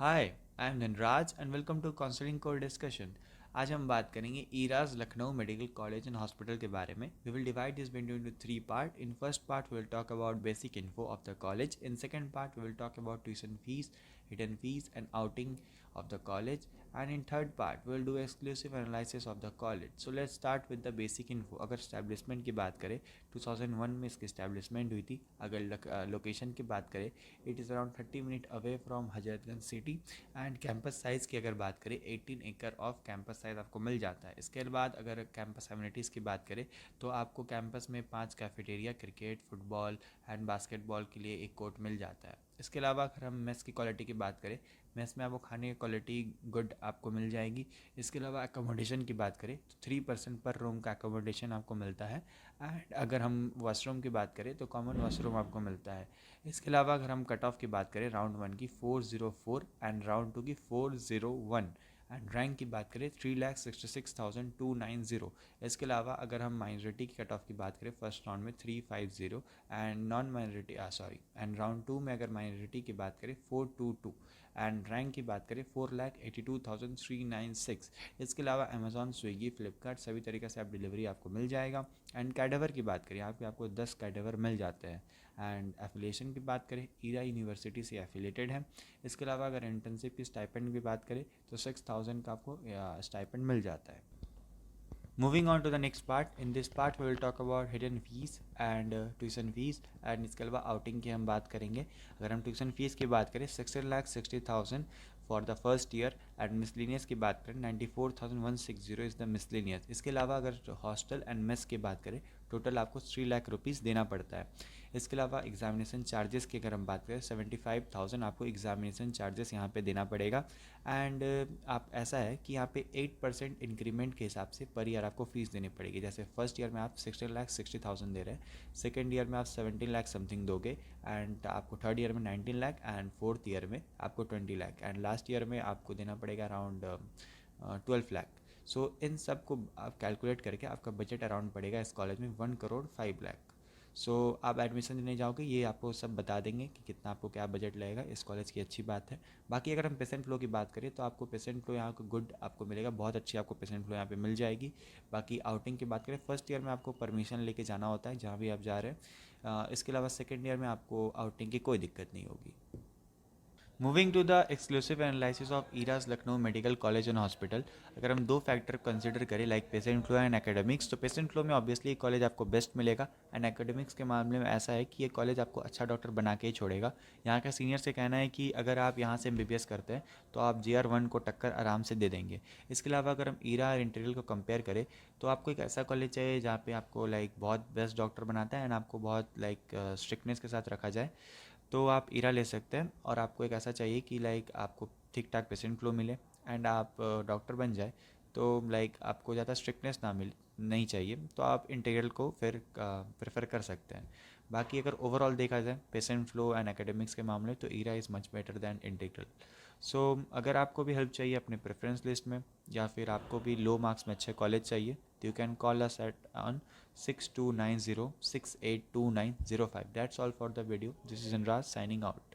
Hi, I am Dhanraj and welcome to counselling core discussion. आज हम बात करेंगे Era's Lucknow medical college and hospital के बारे में। We will divide this into three part. In first part we will talk about basic info of the college. In second part we will talk about tuition fees, hidden fees and outing of the college, and in third part we will do exclusive analysis of the college. So let's start with the basic info. अगर establishment की बात करें 2001 में इसकी establishment हुई थी। अगर location की बात करें it is around 30 minute away from Hazratganj city. And campus size की अगर बात करें 18 एकड़ ऑफ कैंपस साइज़ आपको मिल जाता है। इसके बाद अगर कैंपस एमिनिटीज़ की बात करें तो आपको कैंपस में 5 cafeteria, cricket, football and basketball के लिए एक कोर्ट मिल जाता है। इसके अलावा अगर हम मेस की क्वालिटी की बात करें, मेस में आपको खाने की क्वालिटी गुड आपको मिल जाएगी। इसके अलावा अकोमोडेशन की बात करें तो 3% पर रूम का अकोमोडेशन आपको मिलता है। एंड अगर हम वॉशरूम की बात करें तो कॉमन वॉशरूम आपको मिलता है। इसके अलावा अगर हम कट ऑफ की बात करें राउंड 1 की 404 एंड राउंड 2 की 401 एंड रैंक की बात करें 3,66,290। इसके अलावा अगर हम माइनॉरिटी की कट ऑफ की बात करें फर्स्ट राउंड में 350 and non minority and round 2 में अगर माइनॉरिटी की बात करें 422 एंड रैंक की बात करें 4,82,396। इसके अलावा अमेजॉन, स्विगी, फ्लिपकार्ट सभी तरीके से आप डिलीवरी आपको मिल जाएगा। एंड कैडेवर की बात करें यहाँ पे आपको 10 कैडेवर मिल जाते हैं। एंड एफिलिएशन की बात करें ईरा यूनिवर्सिटी से एफिलेटेड है। इसके अलावा अगर इंटर्नशिप की स्टाइपेंड की बात करें तो 6,000 का आपको स्टाइपेंड मिल जाता है। Moving on to the next part. In this part we will talk about hidden fees and tuition fees and इसके अलावा outing की हम बात करेंगे। अगर हम tuition fees की बात करें 16,60,000 for the first year and miscellaneous की बात करें 94,160 इज़ द मिसलिनियस। इसके अलावा अगर हॉस्टल एंड मेस की बात करें टोटल आपको 3 लाख रुपीज़ देना पड़ता है। इसके अलावा एग्जामिनेशन चार्जेस की अगर हम बात करें 75,000 आपको एग्जामिनेशन चार्जेस यहाँ पे देना पड़ेगा। एंड आप ऐसा है कि यहाँ पे 8% इंक्रीमेंट के हिसाब से पर ईयर आपको फीस देनी पड़ेगी। जैसे फर्स्ट ईयर में आप 16,60,000 दे रहे हैं, सेकेंड ईयर में आप 17 लाख समथिंग दोगे एंड आपको थर्ड ईयर में 19 लाख एंड फोर्थ ईयर में आपको 20 लाख एंड लास्ट ईयर में आपको देना पड़ेगा अराउंड 12 लाख। सो इन सब को आप कैलकुलेट करके आपका बजट अराउंड पड़ेगा इस कॉलेज में 1,05,00,000। सो आप एडमिशन देने जाओगे ये आपको सब बता देंगे कि कितना आपको क्या बजट लगेगा। इस कॉलेज की अच्छी बात है। बाकी अगर हम पेशेंट फ्लो की बात करें तो आपको पेशेंट फ्लो यहाँ को गुड आपको मिलेगा, बहुत अच्छी आपको पेशेंट फ्लो यहाँ पे मिल जाएगी। बाकी आउटिंग की बात करें फर्स्ट ईयर में आपको परमिशन लेके जाना होता है जहाँ भी आप जा रहे हैं। इसके अलावा सेकेंड ईयर में आपको आउटिंग की कोई दिक्कत नहीं होगी। Moving to the exclusive analysis of Era's Lucknow medical college and hospital. अगर हम दो फैक्टर कंसिडर करें like patient flow and academics, तो पेशेंट फ्लो में ऑब्वियसली कॉलेज आपको बेस्ट मिलेगा एंड एकेडमिक्स के मामले में ऐसा है कि ये कॉलेज आपको अच्छा डॉक्टर बना के ही छोड़ेगा। यहाँ का सीनियर से कहना है कि अगर आप यहाँ से MBBS करते हैं तो आप JR1 को टक्कर आराम से दे देंगे। इसके अलावा अगर हम ईरा और इंटीरियल को कंपेयर करें तो आपको एक ऐसा कॉलेज चाहिए जहाँ पे आपको लाइक बहुत बेस्ट डॉक्टर बनाता है एंड आपको बहुत लाइक स्ट्रिक्टनेस के साथ रखा जाए, तो आप ईरा ले सकते हैं। और आपको एक ऐसा चाहिए कि लाइक आपको ठीक ठाक पेशेंट फ्लो मिले एंड आप डॉक्टर बन जाए, तो लाइक आपको ज़्यादा स्ट्रिक्टनेस ना मिल नहीं चाहिए, तो आप इंटीग्रल को फिर प्रेफर कर सकते हैं। बाकी अगर ओवरऑल देखा जाए पेशेंट फ्लो एंड एकेडमिक्स के मामले तो Era is much better than Integral. So अगर आपको भी हेल्प चाहिए अपने प्रेफरेंस लिस्ट में या फिर आपको भी लो मार्क्स में अच्छे कॉलेज चाहिए तो you can call us at on 6290 682905. That's all for the video. This is Inraj signing out.